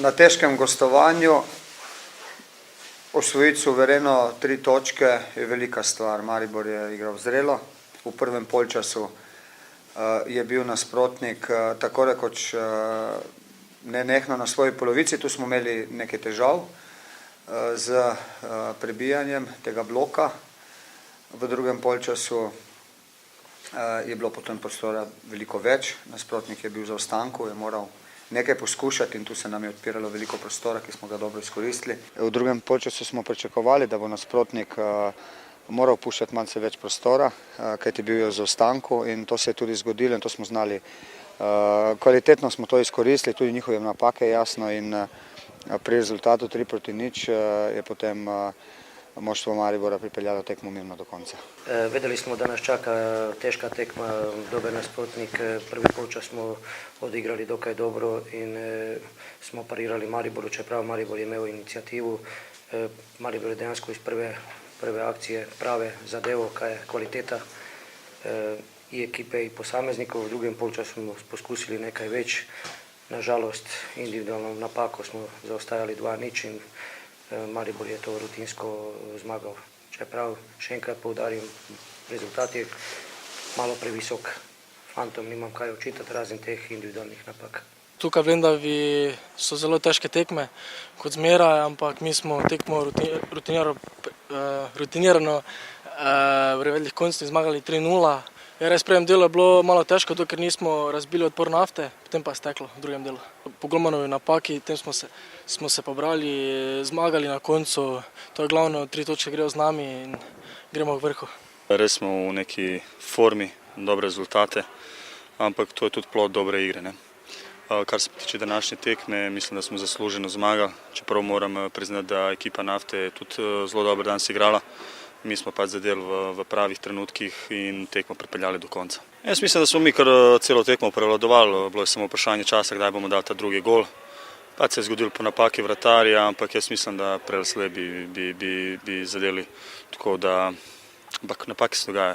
Na težkem gostovanju osvojiti suvereno 3 točke je velika stvar. Maribor je igral zrelo. V prvem polčasu je bil nasprotnik tako rekoč nenehno na svoji polovici. Tu smo imeli nekaj težav z prebijanjem tega bloka. V drugem polčasu je bilo potem prostora veliko več. Nasprotnik je bil v zaostanku, je moral nekaj poskušati in tu se nam je odpiralo veliko prostora, ki smo ga dobro izkoristili. V drugem polčasu smo pričakovali, da bo nasprotnik moral puščati malce več prostora, kajti bil je v zaostanku in to se je tudi zgodilo in to smo znali. Kvalitetno smo to izkoristili, tudi njihove napake jasno in pri rezultatu 3-0 je potem moštvo Maribora pripeljalo tekmo mirno do konca. Vedeli smo da nas čaka teška tekma, dober nasprotnik. Prvi polčas smo odigrali dokaj dobro in smo parirali Mariboru, čeprav Maribor je imel inicijativu. Maribor je dejansko iz prve akcije prave zadevo, kaj je kvaliteta i ekipe i posameznikov. V drugem polčasu smo poskusili nekaj več. Nažalost, individualno napako smo zaostajali 2-0 in Maribor je to rutinsko zmagal. Čeprav, še enkrat poudarim, rezultat je malo previsok. Fantom nimam kaj očitati, razen teh individualnih napak. Tukaj v Lendavi so zelo težke tekme, kot zmeraj, ampak mi smo tekmo rutinirano v revelih končnih zmagali 3-0. Res prvem delu je bilo malo težko, ker nismo razbili odpor nafte, potem pa je steklo v drugem delu. Po golmanovi napaki, tem smo se pobrali, zmagali na koncu, to je glavno, 3 točke grejo z nami in gremo k vrhu. Res smo v neki formi, dobre rezultate, ampak to je tudi plod dobre igre, ne. Kar se tiče današnje tekme, mislim, da smo zasluženo zmagali, čeprav moram priznati, da ekipa nafte je tudi zelo dobro danes igrala. Mi smo pač zadeli v pravih trenutkih in tekmo pripeljali do konca. Jaz mislim, da smo mi kar celo tekmo prevladovali, bilo je samo vprašanje časa, kdaj bomo dali ta drugi gol. Pač se je zgodilo po napaki vratarja, ampak jaz mislim, da prelej bi zadeli tako, da napake se dogajajo.